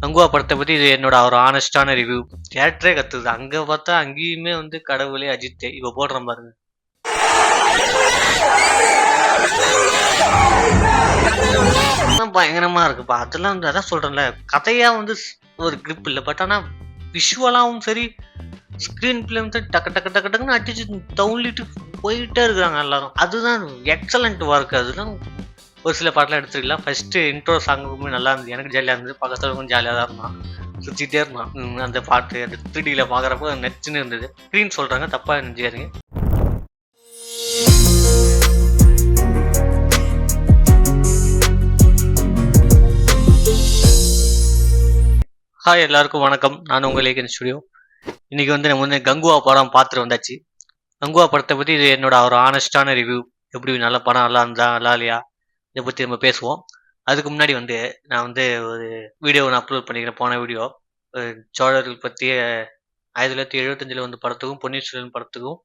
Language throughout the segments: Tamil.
கங்குவா படத்தை பத்தி இது என்னோட ஒரு ஆனஸ்டான ரிவ்யூ. தியேட்டரே கத்துது. அங்க பார்த்தா அங்கேயுமே கடவுளே அஜித்தே இப்ப போடுறேன் பாருங்க. பயங்கரமா இருக்குப்பா. அதெல்லாம் அதான் சொல்றேன்ல, கதையா ஒரு கிரிப் இல்ல. பட் ஆனா விஷுவலாவும் சரி, ஸ்கிரீன் பிளே டக்கு டக்கு டக்கு டக்குன்னு அடிச்சு தவுளிட்டு போயிட்டே இருக்கிறாங்க எல்லாரும். அதுதான் எக்ஸலண்ட் ஒர்க். அதெல்லாம் ஒரு சில பாட்டெலாம் எடுத்துக்கலாம். ஃபர்ஸ்ட் இன்ட்ரோ சாங்குமே நல்லா இருந்தது. எனக்கு ஜாலியாக இருந்தது. பக்கத்தில் கொஞ்சம் ஜாலியாக தான் இருந்தான், சுற்றிட்டே இருந்தான். அந்த பாட்டு அந்த 3Dல பார்க்குறப்போ நச்சுன்னு இருந்தது. ஸ்க்ரீன் சொல்கிறாங்க, தப்பாக நினைச்சிக்காதீங்க. ஹாய், எல்லாருக்கும் வணக்கம். நான் உங்கள் லேகன் ஸ்டுடியோ. இன்னைக்கு நம்ம கங்குவா படம் பார்த்துட்டு வந்தாச்சு. கங்குவா படத்தை பற்றி இது என்னோட ஒரு ஆனஸ்டான ரிவ்யூ. எப்படி நல்ல படம், நல்லா இருந்தா நல்லா இல்லையா, இதை பற்றி நம்ம பேசுவோம். அதுக்கு முன்னாடி நான் ஒரு வீடியோ அப்லோட் பண்ணிக்கிறேன். போன வீடியோ சோழர்கள் பற்றி 1975 படத்துக்கும் பொன்னியின் செல்வன் படத்துக்கும்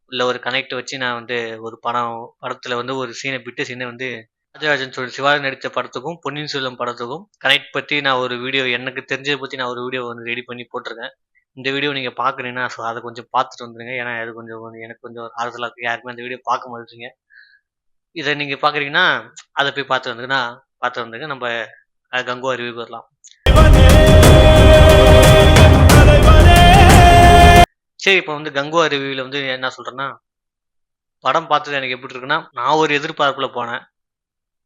உள்ள ஒரு கனெக்ட் வச்சு நான் ஒரு படத்தில் ஒரு சீனை விட்டு சீனை ராஜராஜன் சோழன் சிவாஜி நடித்த படத்துக்கும் பொன்னியின் செல்வன் படத்துக்கும் கனெக்ட் பற்றி நான் ஒரு வீடியோ, எனக்கு தெரிஞ்சதை பற்றி நான் ஒரு வீடியோ ரெடி பண்ணி போட்டிருக்கேன். இந்த வீடியோ நீங்கள் பார்க்குறீங்கன்னா ஸோ அதை கொஞ்சம் பார்த்துட்டு வந்துடுங்க. ஏன்னா அது எனக்கு கொஞ்சம் ஒரு ஆறுதலாக இருக்குது. யாருமே அந்த வீடியோ பார்க்க மாட்டேங்க. இதை நீங்கள் பார்க்குறீங்கன்னா அதை போய் பார்த்து வந்துங்க. நம்ம கங்குவா ரிவ்யூ வரலாம். சரி, இப்போ கங்குவா ரிவ்யூவில் என்ன சொல்கிறேன்னா, படம் பார்த்தது எனக்கு எப்படி இருக்குன்னா, நான் ஒரு எதிர்பார்ப்பில் போனேன்.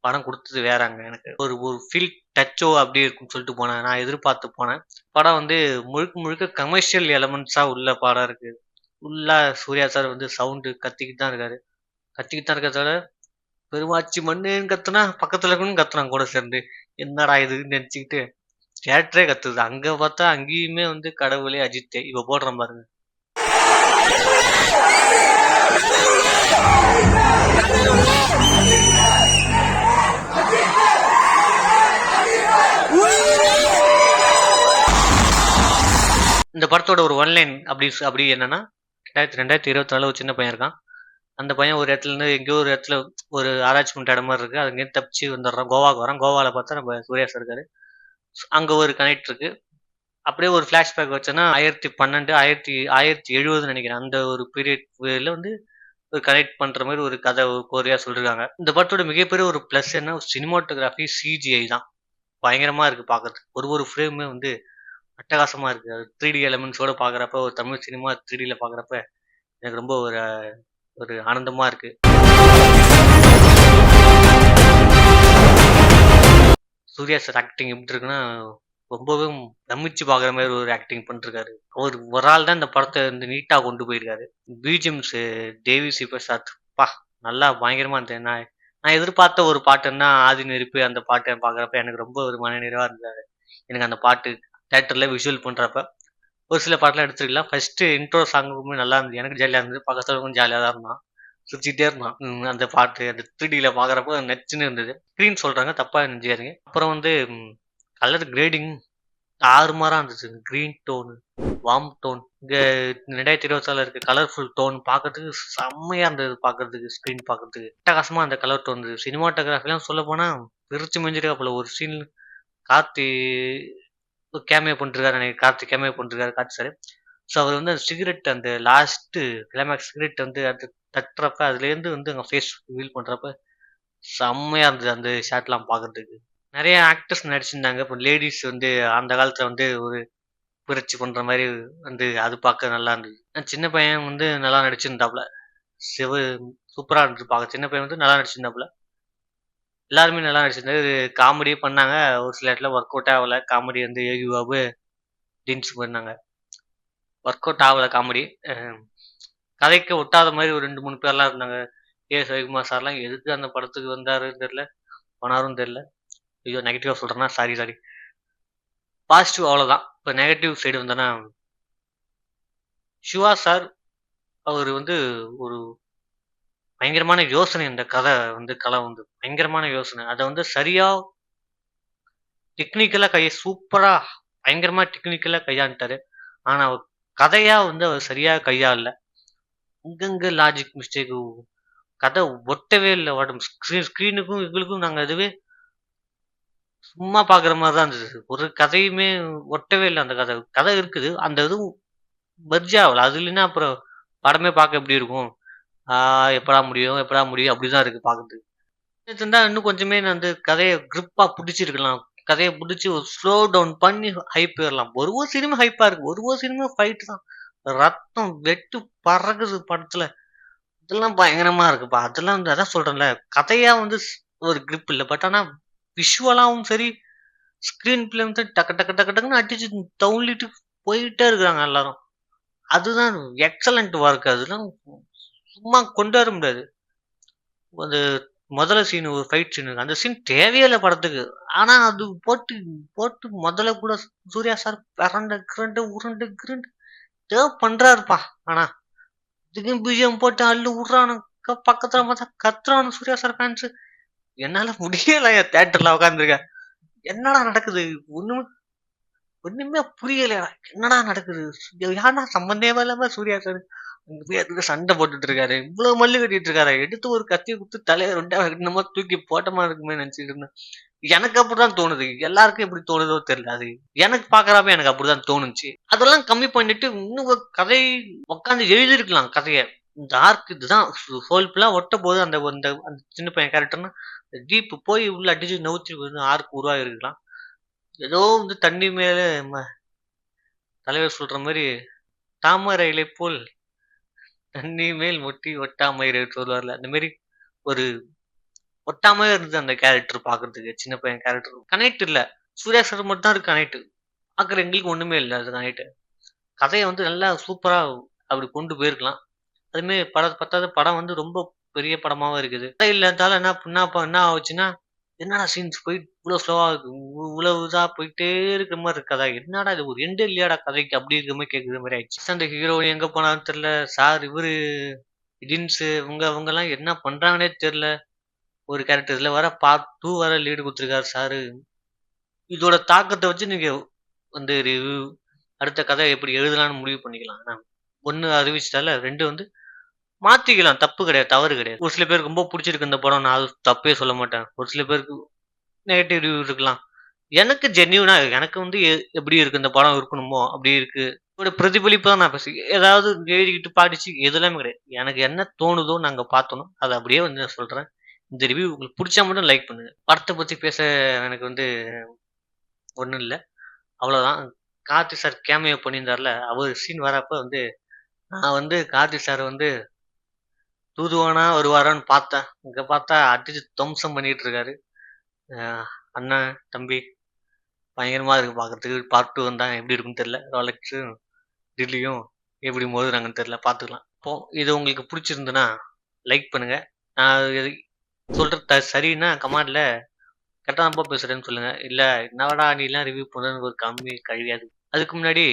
படம் கொடுத்தது வேறாங்க. எனக்கு ஒரு ஃபீல் டச்சோ அப்படி இருக்குன்னு சொல்லிட்டு போனேன். நான் எதிர்பார்த்து போனேன். படம் முழுக்க முழுக்க கமர்ஷியல் எலமெண்ட்ஸாக உள்ள படம் இருக்குது. ஃபுல்லாக சூர்யா சார் சவுண்டு கத்திக்கிட்டு தான் இருக்காரு. கத்திக்கிட்டு தான் இருக்கிறதால பெருமாச்சி மண்ணுன்னு கத்துனா பக்கத்தில் இருக்கணும்னு கத்துனாங்க கூட சேர்ந்து. என்னடா இதுன்னு நினச்சிக்கிட்டு தியேட்டரே கத்துது. அங்கே பார்த்தா அங்கேயுமே கடவுளே அஜித்தே இப்போ போடுறேன் பாருங்க. இந்த படத்தோட ஒரு ஒன்லைன் அப்படி என்னன்னா, 2024 ஒரு சின்ன பையன் இருக்கான். அந்த பையன் ஒரு இடத்துல இருந்து எங்கேயோ ஒரு இடத்துல ஒரு ஆராய்ச்சி பண்ணுற இடம் மாதிரி இருக்கு. அங்கேயும் தப்பிச்சு வந்துடுறான். கோவாவுக்கு வரான். கோவாவில் பார்த்தா நம்ம சூர்யா சார் இருக்காரு. அங்கே ஒரு கனெக்ட் இருக்கு. அப்படியே ஒரு ஃப்ளாஷ்பேக் வச்சோன்னா 1970 நினைக்கிறேன். அந்த ஒரு பீரியட்ல ஒரு கனெக்ட் பண்ற மாதிரி ஒரு கதை கோரியா சொல்லிருக்காங்க. இந்த படத்தோட மிகப்பெரிய ஒரு பிளஸ் என்ன, சினிமாட்டோகிராஃபி, சிஜிஐ தான் பயங்கரமா இருக்கு பார்க்கறதுக்கு. ஒரு ஃப்ரேமே அட்டகாசமா இருக்கு. அது 3D எலமெண்ட்ஸோட பார்க்குறப்ப, ஒரு தமிழ் சினிமா 3Dல பார்க்குறப்ப எனக்கு ரொம்ப ஒரு ஆனந்தமா இருக்கு. சூர்யா சார் ஆக்டிங் எப்படி இருக்குன்னா, ரொம்பவே நம்பிச்சு பார்க்குற மாதிரி ஒரு ஆக்டிங் பண்ணிருக்காரு. ஒரு ஆள் தான் இந்த படத்தை நீட்டா கொண்டு போயிருக்காரு. பிஜிஎம்ஸ் தேவி ஸ்ரீ பிரசாத் பா, நல்லா பயங்கரமா இருந்தது. நான் எதிர்பார்த்த ஒரு பாட்டுன்னா ஆதி நெருப்பு. அந்த பாட்டை பார்க்குறப்ப எனக்கு ரொம்ப ஒரு மனநிறைவா இருந்தாரு. எனக்கு அந்த பாட்டு தேட்டரில் விஷுவல் பண்ணுறப்ப ஒரு சில பாட்டெலாம் எடுத்துக்கலாம். ஃபர்ஸ்ட் இன்ட்ரோ சாங்குமே நல்லா இருந்தது. எனக்கு ஜாலியாக இருந்தது. பக்கத்தில் கொஞ்சம் ஜாலியாக தான் இருந்தான், சுற்றிட்டே இருந்தான். அந்த பாட்டு அந்த 3Dல பார்க்குறப்போ நச்சுன்னு இருந்தது. ஸ்க்ரீன் சொல்கிறாங்க, தப்பாக நினைச்சிக்காதீங்க. அப்புறம் கலர் கிரேடிங் ஆறுமாறாக இருந்துச்சு. க்ரீன் டோனு, வார்ம் டோன், இங்கே 2024 இருக்க கலர்ஃபுல் டோன் பார்க்கறதுக்கு செம்மையாக இருந்தது. பார்க்கறதுக்கு ஸ்க்ரீன் பார்க்கறதுக்கு அட்டகாசமாக அந்த கலர் டோன் இருந்தது. சினிமாட்டோகிராஃபிலாம் சொல்ல போனால் பிரிச்சு மெஞ்சிருக்கா போல. ஒரு சீன் கார்த்தி கேமியோ பண்ணிருக்காரு. எனக்கு கார்த்தி கேமியோ பண்ணிருக்காரு, கார்த்தி சார். ஸோ அவர் அந்த சிகரெட், அந்த லாஸ்ட்டு கிளைமேக்ஸ் சிகரெட் அது தட்டுறப்ப அதுலேருந்து அங்கே ஃபேஸ் ரிவீல் பண்ணுறப்ப செம்மையாக இருந்தது அந்த ஷாட்லாம் பார்க்கறதுக்கு. நிறைய ஆக்டர்ஸ் நடிச்சிருந்தாங்க. இப்போ லேடிஸ் அந்த காலத்தில் ஒரு புரட்சி பண்ணுற மாதிரி அது பார்க்க நல்லா இருந்தது. சின்ன பையன் நல்லா நடிச்சிருந்தாப்புல. சூப்பராக இருந்தது பார்க்க. சின்ன பையன் நல்லா நடிச்சிருந்தாப்புல. எல்லாருமே நல்லா நடிச்சிருந்தாரு. காமெடி பண்ணாங்க. ஒரு சில இடத்துல ஒர்க் அவுட் ஆகலை காமெடி. யோகி பாபு டின்ஸ் பண்ணாங்க, ஒர்க் அவுட் ஆகலை காமெடி. கதைக்கு ஒட்டாத மாதிரி ஒரு 2-3 பேர்லாம் இருந்தாங்க. ரவிக்குமார் சார்லாம் எதுக்கு அந்த படத்துக்கு வந்தாருன்னு தெரியல, போனாரும் தெரியல. ஐயோ, நெகட்டிவாக சொல்கிறேன்னா சாரி. பாசிட்டிவ் அவ்வளோதான். இப்போ நெகட்டிவ் சைடு வந்தோன்னா, சிவா சார் அவர் ஒரு பயங்கரமான யோசனை. இந்த கதை கலை பயங்கரமான யோசனை. அதை சரியா டெக்னிக்கலா சூப்பரா பயங்கரமா டெக்னிக்கலா கையாண்டாரு. ஆனா அவர் கதையா அவர் சரியா கையாளல. இங்கங்க லாஜிக் மிஸ்டேக், கதை ஒட்டவே இல்லை. ஸ்க்ரீனுக்கும் எங்களுக்கும் நாங்கள் அதுவே சும்மா பார்க்குற மாரி தான் இருந்தது. ஒரு கதையுமே ஒட்டவே இல்ல அந்த கதை. கதை இருக்குது. அந்த இதுவும் மெர்ஜ் ஆவல. அது இல்லைன்னா அப்புறம் படமே பார்க்க எப்படி இருக்கும்? ஆ எப்படா முடியும்? எப்படா முடியும்? அப்படிதான் இருக்கு பார்க்கறதுக்கு. இருந்தா இன்னும் கொஞ்சமே நான் வந்து கதைய கிரிப்பா புடிச்சிருக்கலாம். கதைய புடிச்சு ஒரு ஸ்லோ டவுன் பண்ணி ஹைப் ஏறலாம். ஒரு ஒரு சினிமா ஹைப்பா இருக்கு. ஒரு ஒரு சினிமா ஃபைட் தான். ரத்தம் வெட்டு பறக்குது படத்துல. இதெல்லாம் பயங்கரமா இருக்குப்பா. அதெல்லாம் வந்து அதான் சொல்றேன்ல. கதையா வந்து ஒரு கிரிப் இல்ல. பட் ஆனா விஷுவலாவும் சரி, ஸ்க்ரீன் பிளே வந்து டக்கு டக்கு டக்கு டக்குன்னு அடிச்சு தவுளிட்டு போயிட்டே இருக்காங்க எல்லாரும். அதுதான் எக்ஸலன்ட் ஒர்க் அதெல்லாம் சும்மா கொண்டு வர முடியாது. அது முதல்ல சீன் ஒரு ஃபைட் சீன் அந்த சீன் தேவையே இல்ல படத்துக்கு. ஆனா அது போட்டு போட்டு முதல்ல கூட சூர்யா சார் பெரண்டு கிரண்டு உருண்டு கிருண்டு ஏதோ பண்றாருப்பா. ஆனா திடீர்னு பிஜிஎம் போட்டு அள்ளு விடுறானுங்க பக்கத்துல பார்த்தா கத்துறானு சூர்யா சார் ஃபேன்ஸ். என்னால முடியல தியேட்டர்ல உட்காந்துருக்கேன். என்னடா நடக்குது? ஒண்ணுமே ஒண்ணுமே புரியலடா. என்னடா நடக்குது? யாருடா சம்பந்தமே இல்லாம சூர்யா சார் அங்க போய் அதுக்கு சண்டை போட்டுட்டு இருக்காரு. இவ்வளவு மல்லு கட்டிட்டு இருக்காரு. எடுத்து ஒரு கத்திய குடுத்து தலைய 2ஆ என்னமோ தூக்கி போட்டமா இருக்குமே நினைச்சிட்டு இருந்தேன். எனக்கு அப்படிதான் தோணுது. எல்லாருக்கும் எப்படி தோணுதோ தெரியல. அது எனக்கு பார்க்கறப்ப எனக்கு அப்படிதான் தோணுச்சு. அதெல்லாம் கம்மி பண்ணிட்டு இன்னும் ஒரு கதை உட்கார்ந்து எழுதியிருக்கலாம் கதைய. இந்த ஆர்க் இதுதான் ஹோல் ஃபுல்லா ஒட்ட போது அந்த அந்த அந்த சின்ன பையன் கேரக்டர்னா டீப் போய் உள்ள அடிச்சு நவுத்தி ஆர்க் உருவாகிருக்கலாம். ஏதோ வந்து தண்ணி மேல தலைவர் சொல்ற மாரி தாமரை இலை போல் தண்ணி மேல் ஒட்டி ஒட்டாம இரு சொல்லுவார்ல. அந்த மாரி ஒரு ஒட்டாம இருந்தது அந்த கேரக்டர் பார்க்கறதுக்கு. சின்ன பையன் கேரக்டர். கனெக்ட் இல்ல. சூர்யா சார் மட்டும் தான் இருக்கு கனெக்ட். பார்க்குற எங்களுக்கு ஒண்ணுமே இல்ல அது கனெக்ட். கதைய வந்து நல்லா சூப்பரா அப்படி கொண்டு போயிருக்கலாம். அதுமாரி பத்தாத படம் வந்து ரொம்ப பெரிய படமாவும் இருக்குது. கதை இல்லாததால என்ன ஆச்சுன்னா, என்னடா சீன்ஸ் போயிட்டு இவ்ளோ ஸ்லோவா இருக்கு. இவ்வளவு இதா போயிட்டே இருக்கிற மாரி இருக்கு கதை. என்னடா இது ஒரு எண்டே இல்லையாடா கதைக்கு அப்படி இருக்கிற மாரி கேட்கிற மாரி ஆயிடுச்சு. அந்த ஹீரோ எங்க போனாருன்னு தெரியல. சார் இவரு இடின்ஸு இவங்கலாம் என்ன பண்றாங்கன்னே தெரியல. ஒரு கேரக்டர் இதுல வேற பார்ட் 2 வேற லீடு குடுத்துருக்காரு சாரு. இதோட தாக்கத்த வச்சு நீங்க வந்து ரிவ்யூ அடுத்த கதை எப்படி எழுதலாம்னு முடிவு பண்ணிக்கலாம். ஆனா 1 அறிவிச்சுட்டால 2 வந்து மாத்திக்கலாம். தப்பு கிடையாது. தவறு கிடையாது. ஒரு சில பேருக்கு ரொம்ப புடிச்சிருக்கு இந்த படம். நான் அது தப்பே சொல்ல மாட்டேன். ஒரு சில பேருக்கு நெகட்டிவ் ரிவ்யூ இருக்கலாம். எனக்கு ஜென்யூனா எனக்கு வந்து எப்படி இருக்கு இந்த படம் இருக்கணுமோ அப்படி இருக்கு. ஒரு பிரதிபலிப்பு தான் நான் ஏதாவது எழுதிக்கிட்டு படிச்சு எதுவுமே கிடையாது. எனக்கு என்ன தோணுதோ நாங்க பார்த்தோம். அத அப்படியே வந்து நான் சொல்றேன். இந்த ரிவ்யூ உங்களுக்கு புடிச்சா மட்டும் லைக் பண்ணுங்க. படத்த பத்தி பேச எனக்கு வந்து ஒண்ணும் இல்ல. அவ்வளோதான். கார்த்தி சார் கேமியோ பண்ணியிருந்தார்ல, அவரு சீன் வரப்ப வந்து நான் வந்து கார்த்தி சார் வந்து தூதுவனா வருவாரான்னு பார்த்தேன். இங்க பார்த்தா அடிச்சு துவம்சம் பண்ணிட்டு இருக்காரு. அ அண்ணன், தம்பி பயங்கரமா இருக்கு பார்க்கறதுக்கு. பார்ட் 2 வந்தா எப்படி இருக்குன்னு தெரியல. ரோலக்ஸும், டில்லியும் எப்படி மோதுறாங்கன்னு தெரியல. பார்த்துக்கலாம். இப்போ இது உங்களுக்கு புடிச்சிருந்ததுன்னா லைக் பண்ணுங்க. நான் இது சொல்றது சரின்னா கமெண்ட்ல கரெக்ட்டா தான்ப்பா பேசுறேன்னு சொல்லுங்க. இல்ல என்னடா நீலாம் ரிவ்யூ பண்றன்னு ஒரு கம்மி கழியாது. அதுக்கு முன்னாடி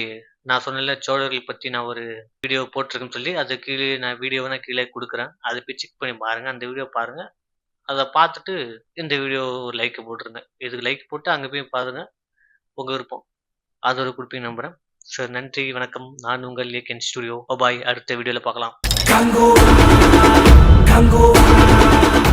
நான் சொன்னேன்ல சோழர்கள் பத்தி நான் ஒரு வீடியோ போட்டிருக்கேன்னு சொல்லி, அது கீழே நான் வீடியோவ நான் கீழே குடுக்குறேன். அத போய் செக் பண்ணி பாருங்க. அந்த வீடியோ பாருங்க. அத பார்த்துட்டு இந்த வீடியோ ஒரு லைக் போட்டுருங்க. இதுக்கு லைக் போட்டு அங்க போய் பாருங்க. உங்க விருப்பம். ஆதரவு குடுப்பீங்கன்னு நம்புறேன். சார் நன்றி, வணக்கம். நான் உங்கள் ஏகேன் ஸ்டுடியோ. பாய். அடுத்த வீடியோல பார்க்கலாம். Kango, Kango.